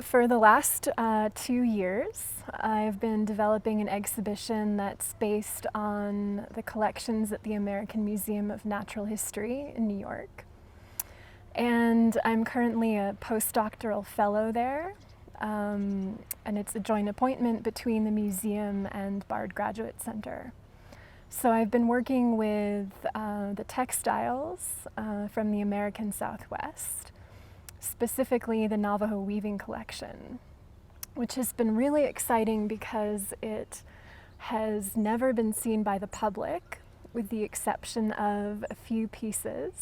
For the last 2 years, I've been developing an exhibition that's based on the collections at the American Museum of Natural History in New York. And I'm currently a postdoctoral fellow there, and it's a joint appointment between the museum and Bard Graduate Center. So I've been working with the textiles from the American Southwest, specifically the Navajo weaving collection, which has been really exciting because it has never been seen by the public, with the exception of a few pieces.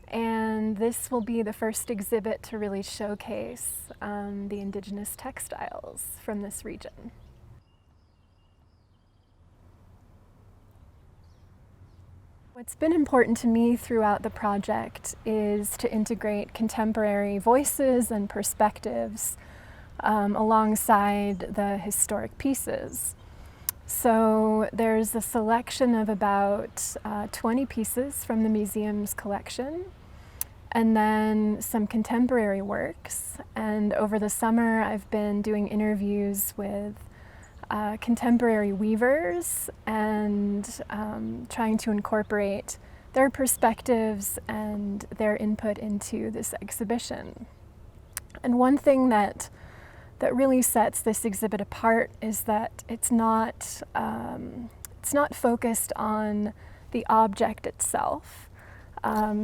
And this will be the first exhibit to really showcase the indigenous textiles from this region. What's been important to me throughout the project is to integrate contemporary voices and perspectives alongside the historic pieces. So there's a selection of about 20 pieces from the museum's collection, and then some contemporary works. And over the summer, I've been doing interviews with contemporary weavers and trying to incorporate their perspectives and their input into this exhibition. And one thing that really sets this exhibit apart is that it's not focused on the object itself.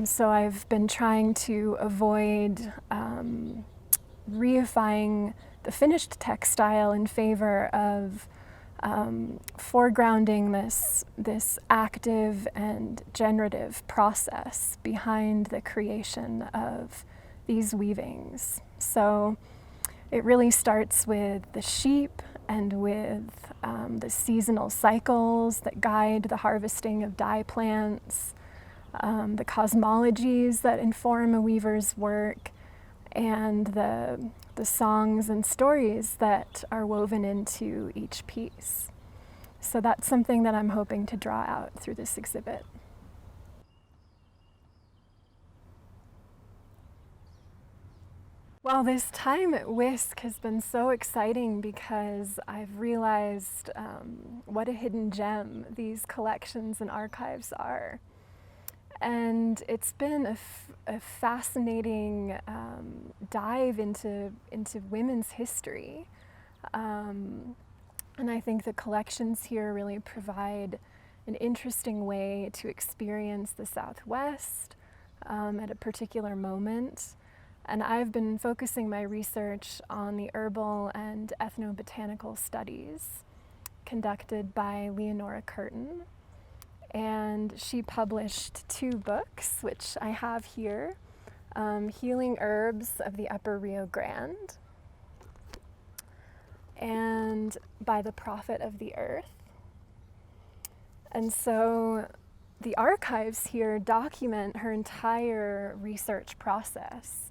So I've been trying to avoid reifying the finished textile in favor of foregrounding this active and generative process behind the creation of these weavings. So it really starts with the sheep and with the seasonal cycles that guide the harvesting of dye plants, the cosmologies that inform a weaver's work, and the songs and stories that are woven into each piece. So that's something that I'm hoping to draw out through this exhibit. Well, this time at WISC has been so exciting because I've realized what a hidden gem these collections and archives are. And it's been a fascinating dive into women's history. And I think the collections here really provide an interesting way to experience the Southwest at a particular moment. And I've been focusing my research on the herbal and ethnobotanical studies conducted by Leonora Curtin. And she published 2 books, which I have here, Healing Herbs of the Upper Rio Grande and By the Prophet of the Earth. And so the archives here document her entire research process,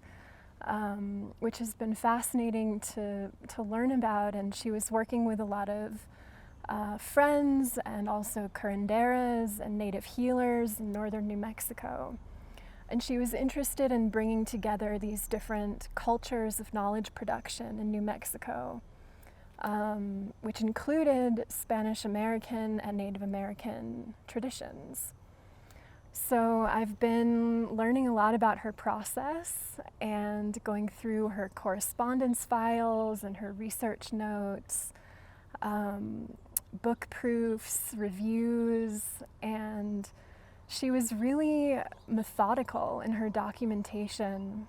which has been fascinating to learn about. And she was working with a lot of friends and also curanderas and native healers in northern New Mexico. And she was interested in bringing together these different cultures of knowledge production in New Mexico, which included Spanish American and Native American traditions. So I've been learning a lot about her process and going through her correspondence files and her research notes, book proofs, reviews, and she was really methodical in her documentation.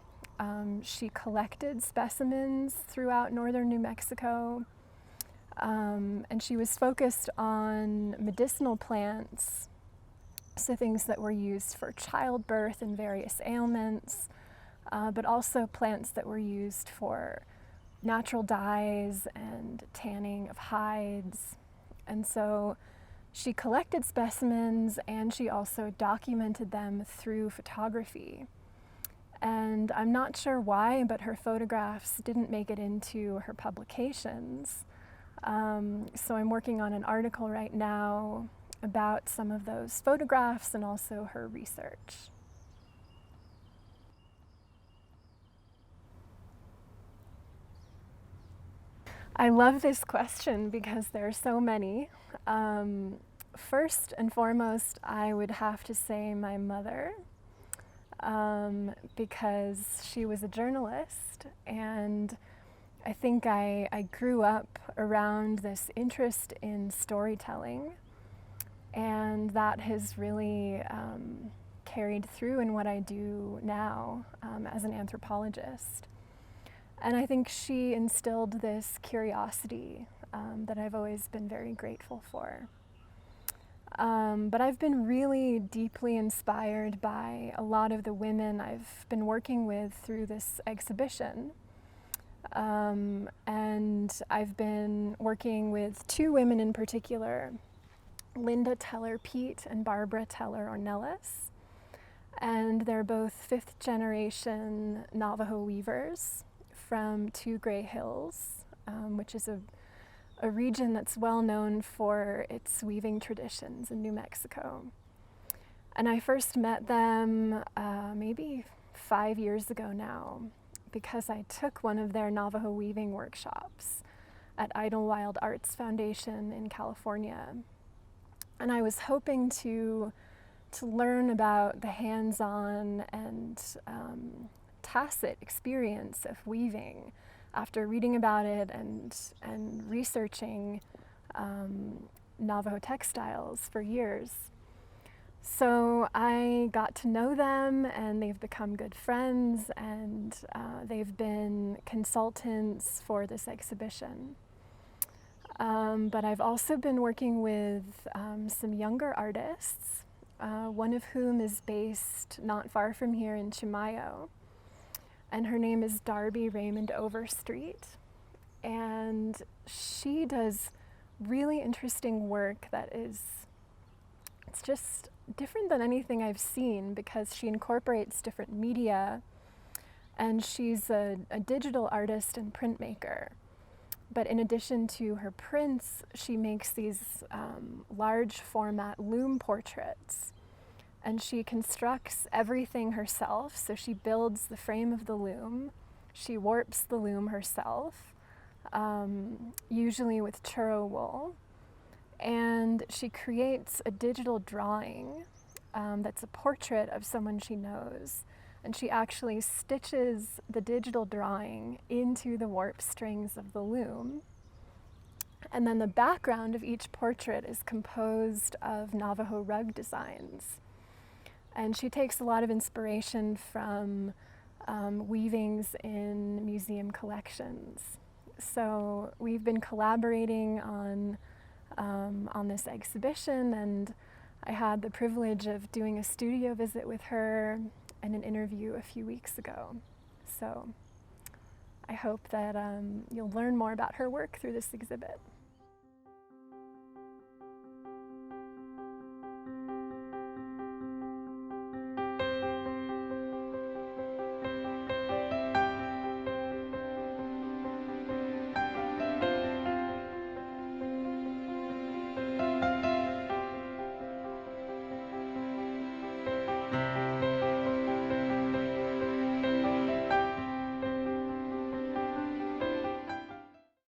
She collected specimens throughout northern New Mexico, and she was focused on medicinal plants, so things that were used for childbirth and various ailments, but also plants that were used for natural dyes and tanning of hides. And so she collected specimens and she also documented them through photography. And I'm not sure why, but her photographs didn't make it into her publications. So I'm working on an article right now about some of those photographs and also her research. I love this question because there are so many. First and foremost, I would have to say my mother, because she was a journalist, and I think I grew up around this interest in storytelling, and that has really carried through in what I do now as an anthropologist. And I think she instilled this curiosity that I've always been very grateful for. But I've been really deeply inspired by a lot of the women I've been working with through this exhibition. And I've been working with two women in particular, Linda Teller-Peet and Barbara Teller-Ornelas. And they're both fifth generation Navajo weavers from Two Gray Hills, which is a region that's well known for its weaving traditions in New Mexico. And I first met them maybe 5 years ago now, because I took one of their Navajo weaving workshops at Idlewild Arts Foundation in California. And I was hoping to learn about the hands-on and tacit experience of weaving after reading about it and researching Navajo textiles for years. So I got to know them, and they've become good friends, and they've been consultants for this exhibition. But I've also been working with some younger artists, one of whom is based not far from here in Chimayo, and her name is Darby Raymond Overstreet, and she does really interesting work that it's just different than anything I've seen, because she incorporates different media, and she's a digital artist and printmaker. But in addition to her prints, she makes these large format loom portraits, and she constructs everything herself. So she builds the frame of the loom, she warps the loom herself, usually with churro wool, and she creates a digital drawing that's a portrait of someone she knows. And she actually stitches the digital drawing into the warp strings of the loom. And then the background of each portrait is composed of Navajo rug designs. And she takes a lot of inspiration from weavings in museum collections. So we've been collaborating on this exhibition, and I had the privilege of doing a studio visit with her and an interview a few weeks ago. So I hope that you'll learn more about her work through this exhibit.